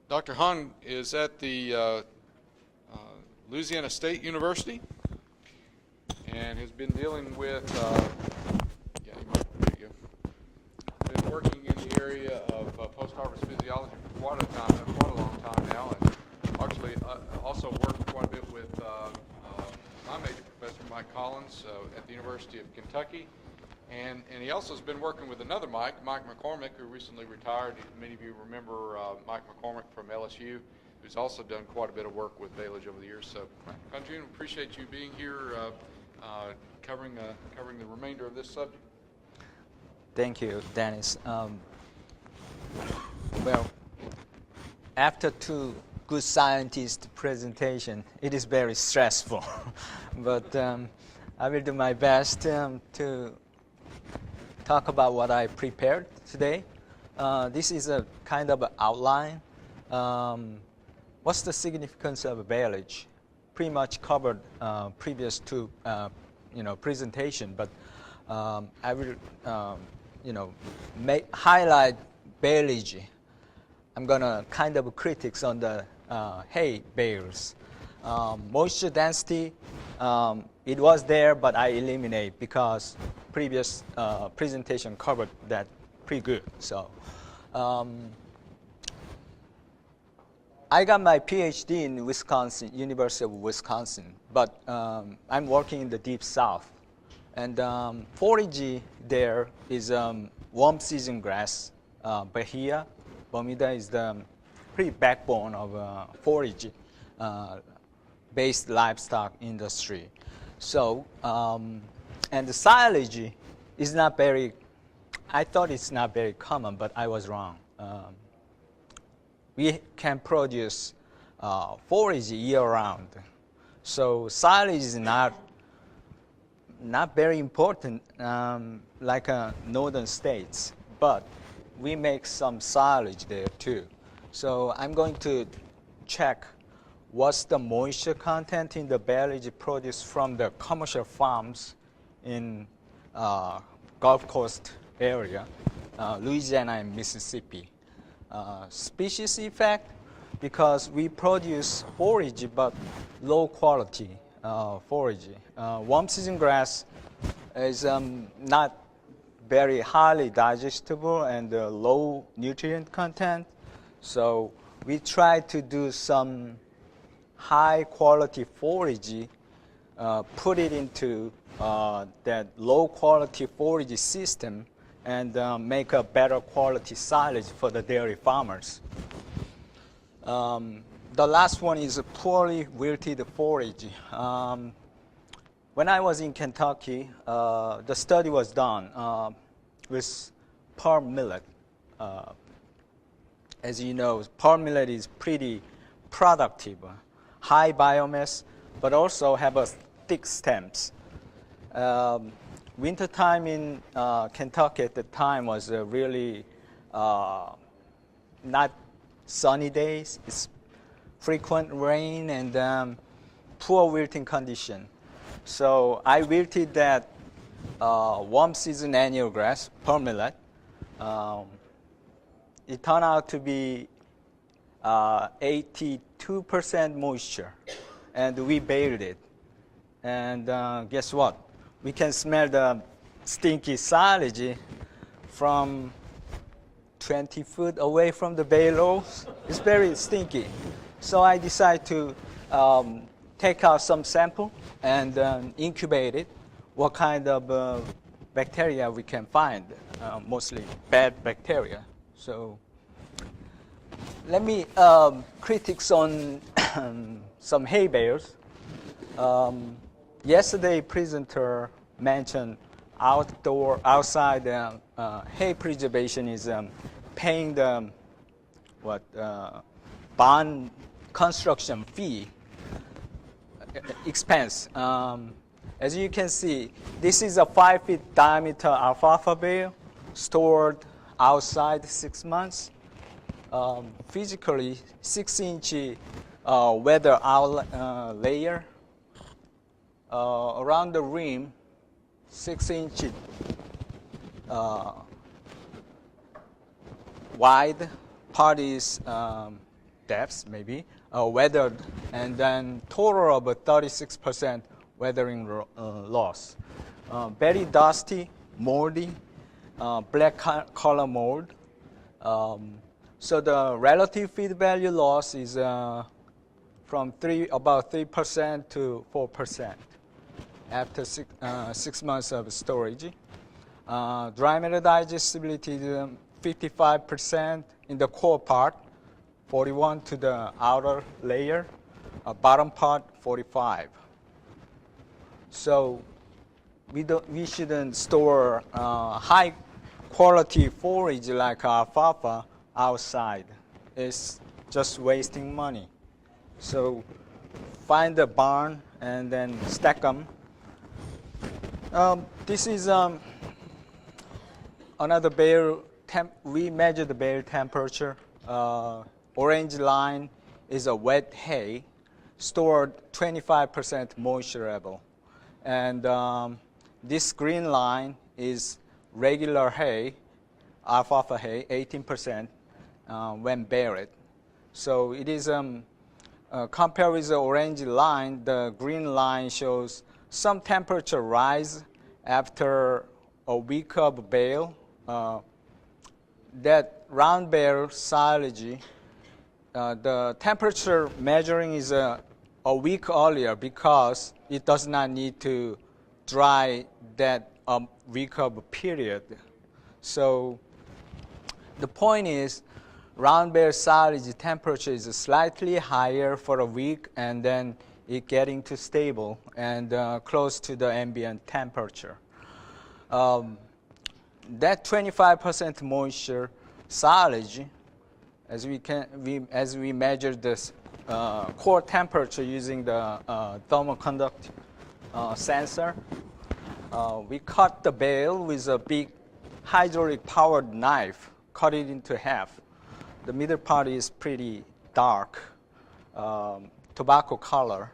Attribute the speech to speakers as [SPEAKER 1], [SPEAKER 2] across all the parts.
[SPEAKER 1] Dr. Han is at the Louisiana State University and has been dealing with, there you go, been working in the area of post-harvest physiology for quite a long time now, and actually also worked quite a bit with my major professor, Mike Collins, at the University of Kentucky. And he also has been working with another Mike McCormick, who recently retired. Many of you remember Mike McCormick from LSU, who's also done quite a bit of work with Silage over the years. So, Kun-Jun, appreciate you being here, covering the remainder of this subject.
[SPEAKER 2] Thank you, Dennis. Well, after two good scientist presentation, it is very stressful, but I will do my best to talk about what I prepared today. This is a kind of an outline. What's the significance of Silage? Pretty much covered previous two presentation, but I will highlight Silage. I'm gonna kind of critics on the hay bales. Moisture density, it was there, but I eliminate because previous presentation covered that pretty good. So I got my PhD in Wisconsin, University of Wisconsin, but I'm working in the deep south. And forage there is warm season grass, Bahia. Bermuda is the pretty backbone of forage based livestock industry. So, and the silage is not very, I thought it's not very common, but I was wrong. We can produce forage year-round. So silage is not very important like northern states, but we make some silage there too. So I'm going to check what's the moisture content in the silage produced from the commercial farms in Gulf Coast area, Louisiana and Mississippi. Species effect, because we produce forage but low quality forage. Warm season grass is not very highly digestible and low nutrient content. So we try to do some high quality forage, put it into that low quality forage system and make a better quality silage for the dairy farmers. The last one is a poorly wilted forage. When I was in Kentucky, the study was done with palm millet. As you know, palm millet is pretty productive, high biomass, but also have a thick stems. Wintertime in Kentucky at the time was really not sunny days. It's frequent rain and poor wilting condition. So I wilted that warm season annual grass, palm millet. It turned out to be 82% moisture, and we baled it. And guess what? We can smell the stinky silage from 20 feet away from the bales. It's very stinky. So I decided to take out some sample and incubate it. What kind of bacteria we can find, mostly bad bacteria. So let me critiques on some hay bales. Yesterday, presenter mentioned outside hay preservation is paying the barn construction fee expense. As you can see, this is a 5 feet diameter alfalfa bale stored outside 6 months. Physically, 6-inch weather layer. Around the rim, 6-inch wide part is depths maybe, weathered, and then total of 36% weathering loss. Very dusty, moldy, black color mold. So the relative feed value loss is from about 3% to 4% after 6 months of storage. Dry matter digestibility is 55% in the core part, 41 to the outer layer, bottom part 45. So we shouldn't store high quality forage like alfalfa outside. It's just wasting money. So find a barn and then stack them. This is another bale we measure the bale temperature. Orange line is a wet hay, stored 25% moisture level. And this green line is regular hay, alfalfa hay, 18% when baled. So it is, compared with the orange line, the green line shows some temperature rise after a week of bale. That round bale silage, the temperature measuring is a week earlier because it does not need to dry that week of period. So the point is, round bale silage temperature is slightly higher for a week, and then it getting to stable and close to the ambient temperature. That 25% moisture silage, as we measure this core temperature using the thermoconduct sensor, we cut the bale with a big hydraulic powered knife, cut it into half. The middle part is pretty dark, tobacco color,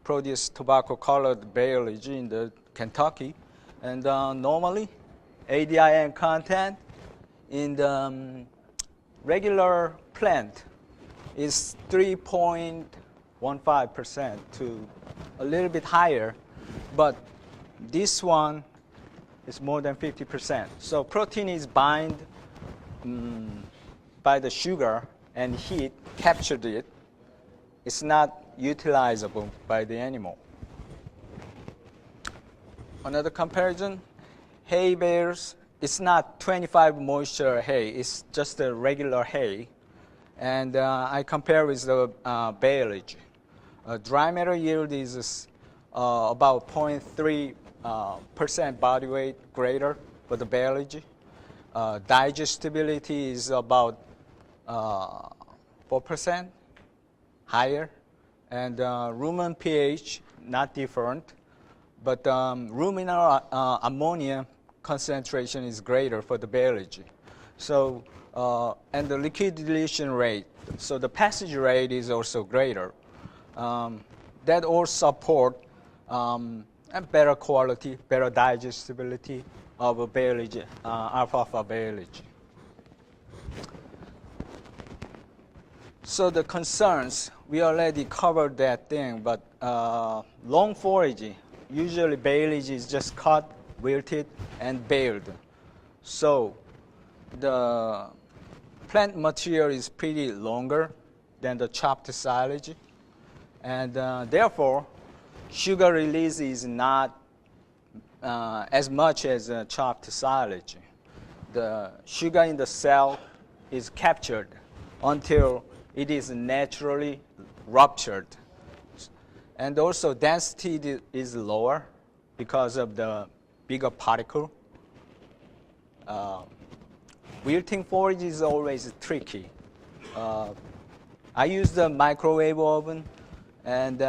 [SPEAKER 2] produced tobacco colored baleage in the Kentucky, and normally ADIN content in the regular plant is 3.15% to a little bit higher, but this one is more than 50%. So protein is bind by the sugar, and heat captured it. It's not utilizable by the animal. Another comparison, hay bales, it's not 25 moisture hay, it's just a regular hay. And I compare with the baleage. Dry matter yield is about 0.3% body weight greater for the baleage. Digestibility is about 4% higher. And rumen pH, not different. But ruminal ammonia concentration is greater for the baleage. So, and the liquid dilution rate, so the passage rate is also greater. That all support a better quality, better digestibility of a baleage, alfalfa baleage. So the concerns, we already covered that thing, but long forage, usually baleage is just cut, wilted, and baled. So the plant material is pretty longer than the chopped silage, and therefore sugar release is not as much as chopped silage. The sugar in the cell is captured until it is naturally ruptured. And also density is lower because of the bigger particle. Wilting forage is always tricky. I use the microwave oven, and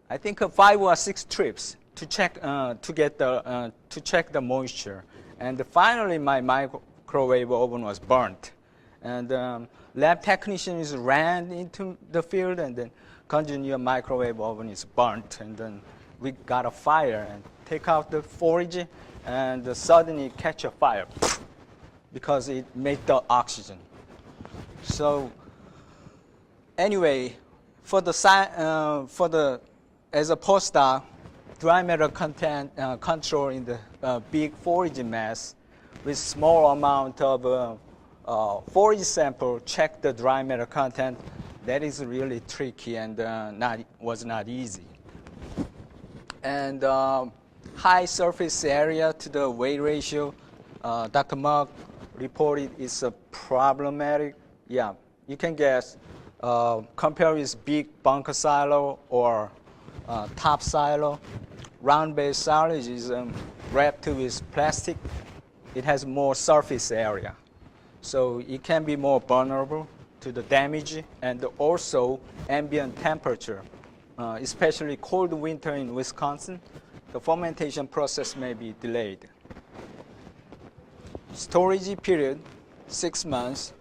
[SPEAKER 2] I think 5 or 6 trips to check the moisture. And finally, my microwave oven was burnt. And lab technicians ran into the field, and then Kun-Jun, your microwave oven is burnt. And then we got a fire and take out the forage, and suddenly catch a fire because it made the oxygen. So anyway, as a postdoc, dry matter content control in the big forage mass with small amount of forage sample, check the dry matter content. That is really tricky and was not easy. And high surface area to the weight ratio, Dr. Mug reported is problematic. Yeah, you can guess. Compare with big bunker silo or top silo. Round bale silage is wrapped with plastic. It has more surface area. So it can be more vulnerable to the damage and also ambient temperature, especially cold winter in Wisconsin. The fermentation process may be delayed. Storage period, 6 months.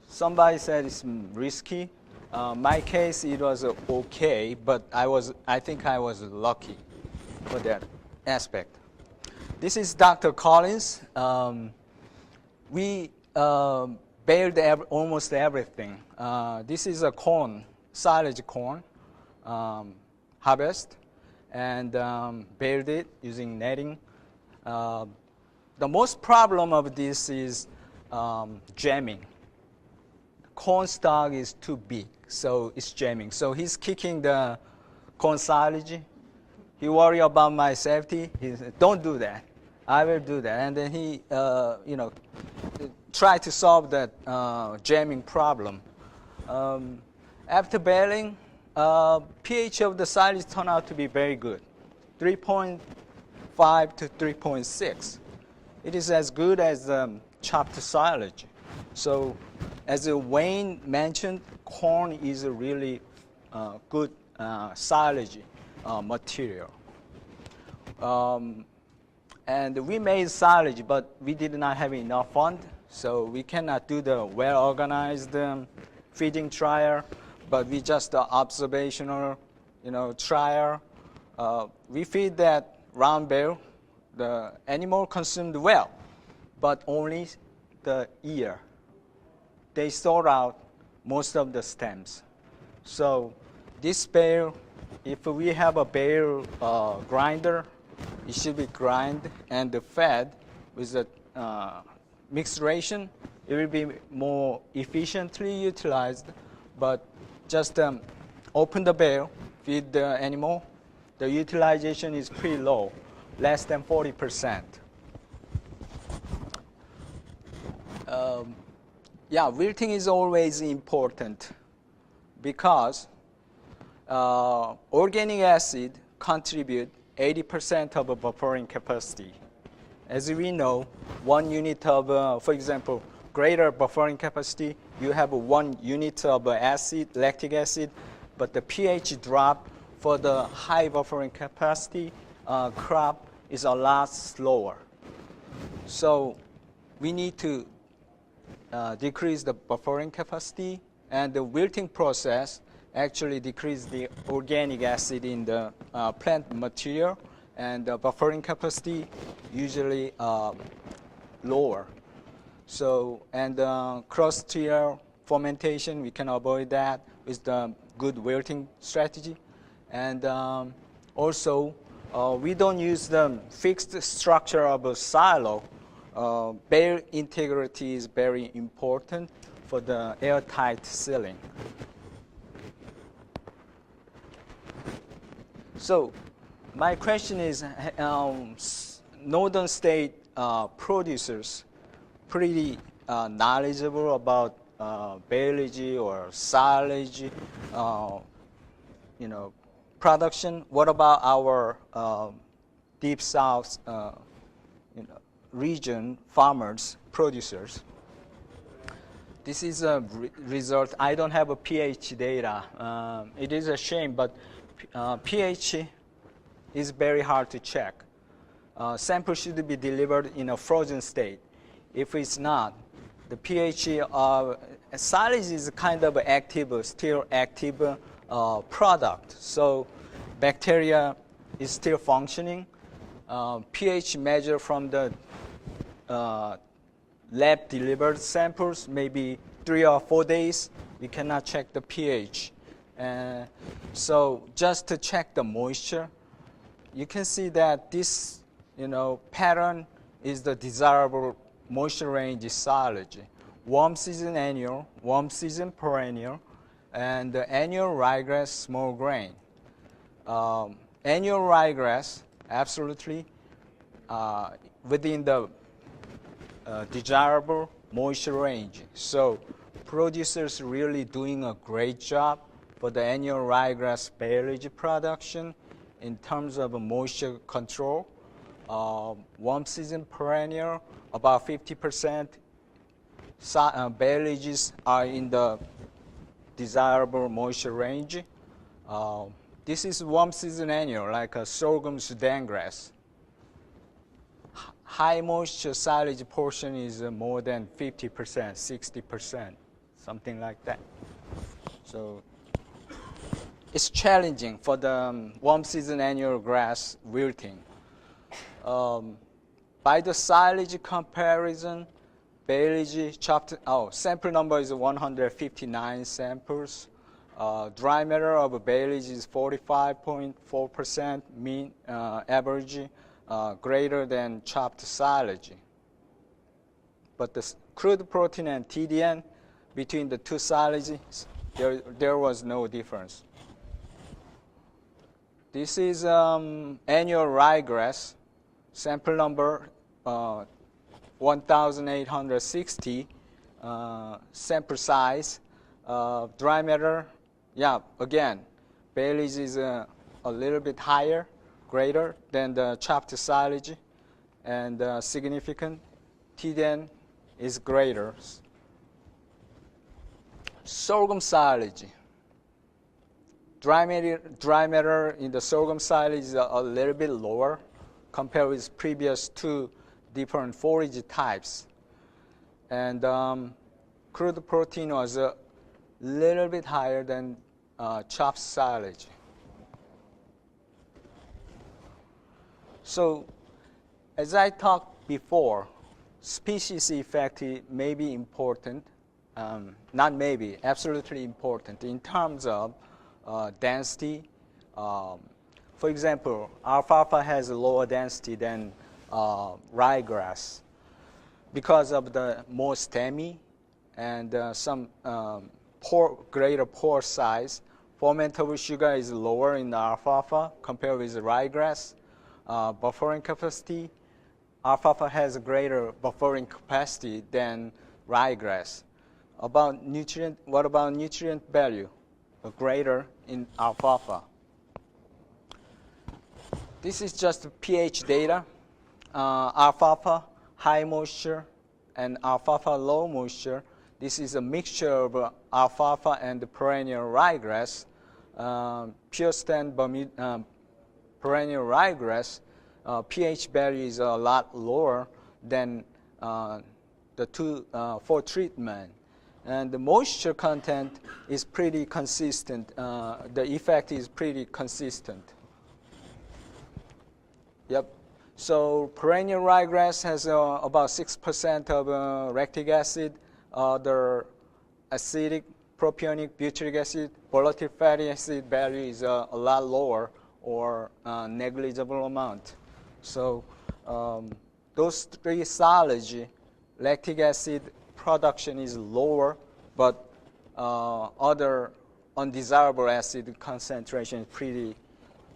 [SPEAKER 2] Somebody said it's risky. My case, it was okay, but I think I was lucky for that aspect. This is Dr. Collins. We baled almost everything. This is a corn, silage corn, harvest, and baled it using netting. The most problem of this is jamming. Corn stalk is too big, so it's jamming. So he's kicking the corn silage. He worry about my safety. He said, "Don't do that. I will do that." And then he, tried to solve that jamming problem. After baling, pH of the silage turned out to be very good, 3.5 to 3.6. It is as good as chopped silage. So, as Wayne mentioned, corn is a really good silage material. And we made silage, but we did not have enough fund, so we cannot do the well-organized feeding trial, but we just observational, trial. We feed that round bale. The animal consumed well, but only the ear. They sort out most of the stems. So this bale, if we have a bale grinder, it should be grind and fed with the mixed ration. It will be more efficiently utilized, but just open the bale, feed the animal. The utilization is pretty low, less than 40%. Wilting is always important because organic acid contribute 80% of buffering capacity. As we know, 1 unit of, for example, greater buffering capacity, you have 1 unit of acid, lactic acid, but the pH drop for the high buffering capacity crop is a lot slower. So we need to decrease the buffering capacity, and the wilting process actually decrease the organic acid in the plant material, and the buffering capacity usually lower. So, and cross-tier fermentation, we can avoid that with the good wilting strategy. And also, we don't use the fixed structure of a silo. Bale integrity is very important for the airtight sealing. So my question is, northern state producers pretty knowledgeable about baleage or silage, production. What about our deep south region farmers, producers? This is a result. I don't have a pH data. It is a shame, but pH is very hard to check. Sample should be delivered in a frozen state. If it's not, the pH of silage is kind of active, still active product. So bacteria is still functioning. pH measure from the lab delivered samples may be 3 or 4 days, we cannot check the pH. So just to check the moisture, you can see that this, pattern is the desirable moisture range silage. Warm season annual, warm season perennial, and the annual ryegrass small grain. Annual ryegrass, absolutely within the desirable moisture range. So producers really doing a great job for the annual ryegrass baleage production in terms of moisture control. Warm season perennial, about 50% baleages are in the desirable moisture range. This is warm season annual, like a sorghum Sudan grass. High moisture silage portion is more than 50%, 60%, something like that. So it's challenging for the warm season annual grass wilting. By the silage comparison, baleage sample number is 159 samples. Dry matter of baleage is 45.4% mean average, greater than chopped silage. But the crude protein and TDN between the two silages, there was no difference. This is annual ryegrass, sample number 1,860, sample size, dry matter. Yeah, again, baleage is a little bit higher, greater than the chopped silage, and significant TDN is greater. Sorghum silage. Dry matter in the sorghum silage is a little bit lower compared with previous two different forage types. And crude protein was a little bit higher than chopped silage. So as I talked before, species effect may be important, not maybe, absolutely important in terms of density. For example, alfalfa has a lower density than ryegrass because of the more stemmy and some greater pore size. Fermentable sugar is lower in the alfalfa compared with ryegrass. Buffering capacity, alfalfa has a greater buffering capacity than ryegrass. What about nutrient value? Greater in alfalfa. This is just pH data. Alfalfa high moisture and alfalfa low moisture. This is a mixture of alfalfa and perennial ryegrass. Pure stand perennial ryegrass, pH value is a lot lower than the two for treatment. And the moisture content is pretty consistent. The effect is pretty consistent. Yep. So perennial ryegrass has about 6% of lactic acid. The acidic, propionic, butyric acid, volatile fatty acid value is a lot lower or negligible amount. So those three silage, lactic acid production is lower, but other undesirable acid concentration is pretty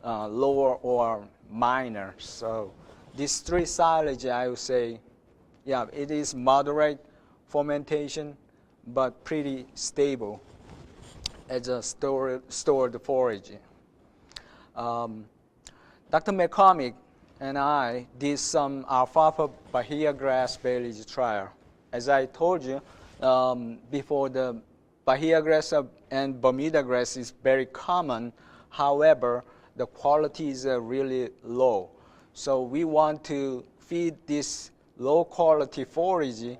[SPEAKER 2] lower or minor. So these three silage, I would say, yeah, it is moderate fermentation, but pretty stable as a stored forage. Dr. McCormick and I did some alfalfa Bahia grass baleage trial. As I told you before, the Bahia grass and Bermuda grass is very common. However, the quality is really low. So we want to feed this low quality forage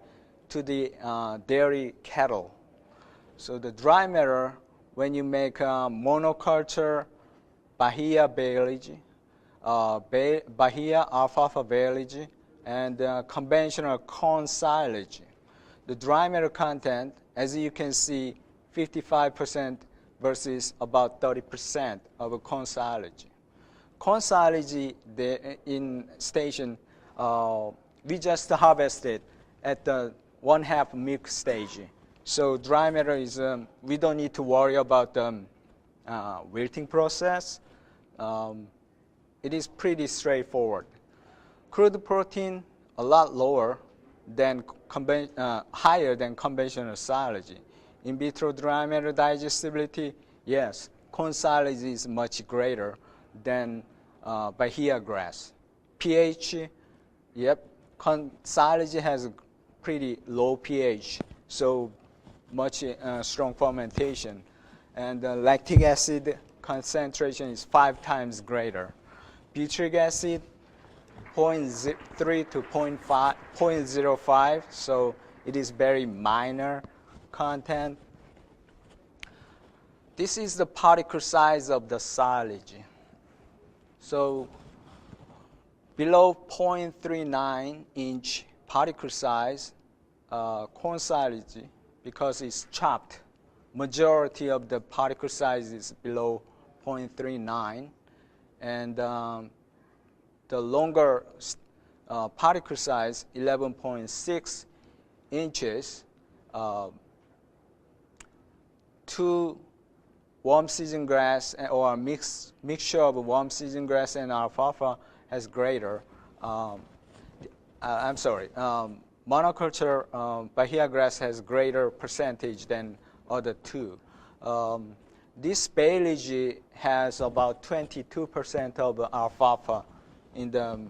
[SPEAKER 2] to the dairy cattle. So the dry matter, when you make monoculture Bahia baleage, Bahia alfalfa baleage, and conventional corn silage, the dry matter content, as you can see, 55% versus about 30% of a corn silage. Corn silage in station, we just harvested at the 1/2 milk stage. So dry matter is, we don't need to worry about the wilting process. It is pretty straightforward. Crude protein, a lot lower than higher than conventional silage. In vitro dry matter digestibility, yes, corn silage is much greater than Bahia grass. pH, yep, silage has a pretty low pH, so much strong fermentation. And lactic acid concentration is 5 times greater. Butyric acid, 0.3 to 0.05, so it is very minor content. This is the particle size of the silage. So below 0.39 inch particle size, corn silage, because it's chopped, majority of the particle size is below 0.39, and the longer particle size, 11.6 inches, to warm season grass or a mixture of warm season grass and alfalfa has greater. Monoculture Bahia grass has greater percentage than other two. This Silage has about 22% of alfalfa in the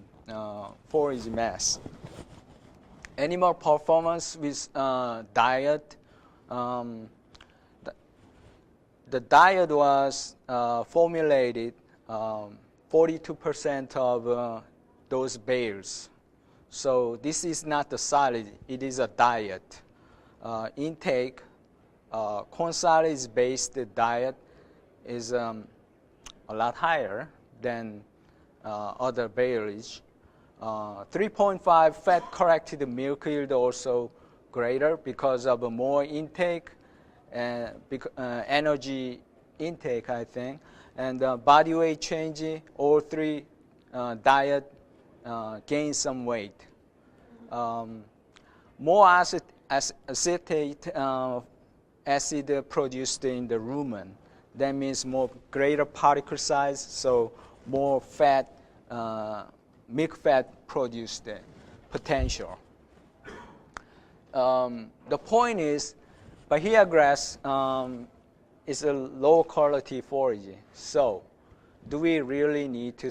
[SPEAKER 2] forage mass. Animal performance with diet. The diet was formulated 42% of those bales. So this is not the silage, it is a diet. Intake, corn silage-based diet is a lot higher than other baleage. 3.5 fat-corrected milk yield also greater because of more intake and energy intake, I think. And body weight change, all three diet gain some weight. More acetate acid produced in the rumen. That means more greater particle size, so more fat, milk fat produced potential. The point is, Bahia grass is a low quality forage. So, do we really need to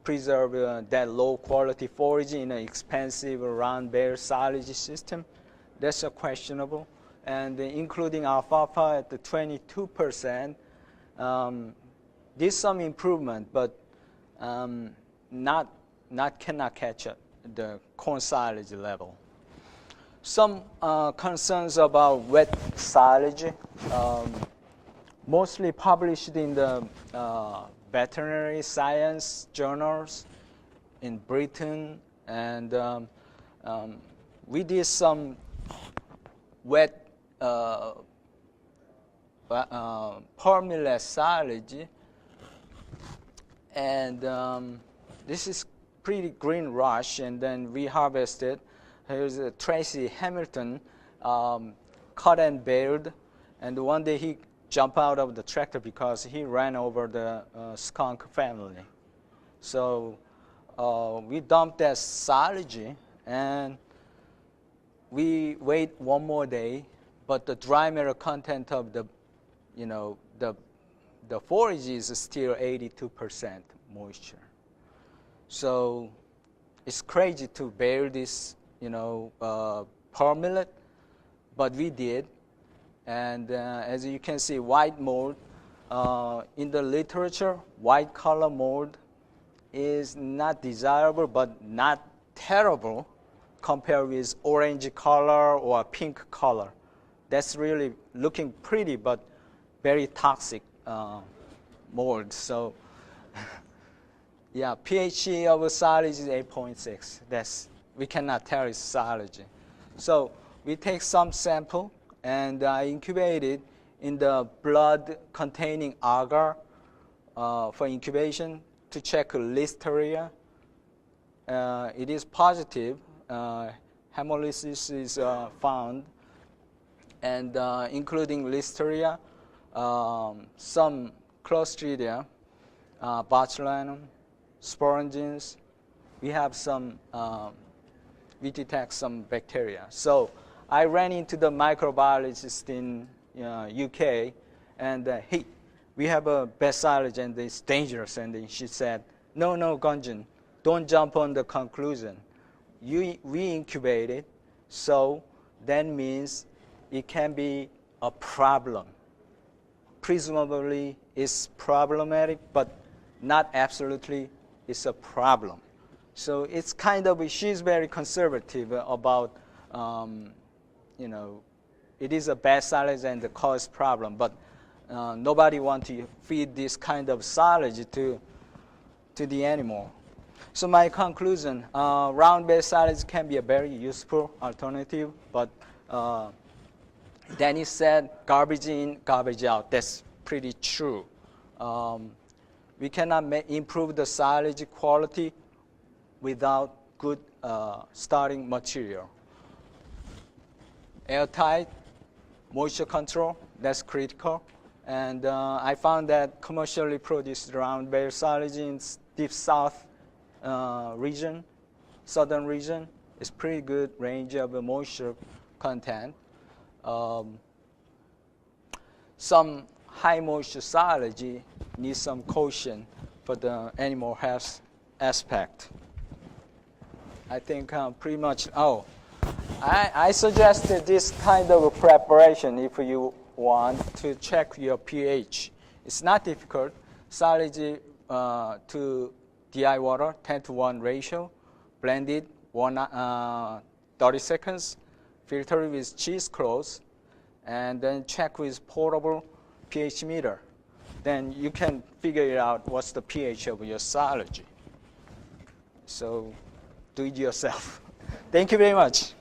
[SPEAKER 2] preserve that low quality forage in an expensive round bare silage system? That's questionable. And including alfalfa at the 22%, there's some improvement, but cannot catch up the corn silage level. Some concerns about wet silage, mostly published in the veterinary science journals in Britain, and we did some wet permless silage, and this is pretty green rush, and then we harvested. Here's Tracy Hamilton, cut and baled, and one day he jumped out of the tractor because he ran over the skunk family. So we dumped that silage, and we wait one more day, but the dry matter content of the forage is still 82% moisture. So it's crazy to bale this, permanent, but we did. And as you can see, white mold, in the literature, white color mold is not desirable, but not terrible compared with orange color or pink color. That's really looking pretty, but very toxic mold. So yeah, pH of silage is 8.6. We cannot tell it's silage. So we take some sample and incubate it in the blood containing agar for incubation to check listeria. It is positive. Hemolysis is found, and including listeria, some Clostridia, botulinum, sporangians. We have some, we detect some bacteria. So I ran into the microbiologist in UK, and hey, we have a Silage and it's dangerous. And then she said, no, Kun-Jun, don't jump on the conclusion. We incubate it, so that means it can be a problem. Presumably, it's problematic, but not absolutely it's a problem. So it's kind of, she's very conservative about, it is a silage and the cause problem, but nobody wants to feed this kind of silage to the animal. So my conclusion, round-based silage can be a very useful alternative, but Danny said garbage in, garbage out. That's pretty true. We cannot improve the silage quality without good starting material. Airtight, moisture control, that's critical. And I found that commercially produced round-based silage in deep south region, southern region, is pretty good range of moisture content. Some high moisture silage needs some caution for the animal health aspect. I think pretty much, I suggested this kind of preparation if you want to check your pH. It's not difficult. Silage to DI water, 10:1 ratio, blended 30 seconds, filter with cheesecloth, and then check with portable pH meter. Then you can figure out what's the pH of your silage. So do it yourself. Thank you very much.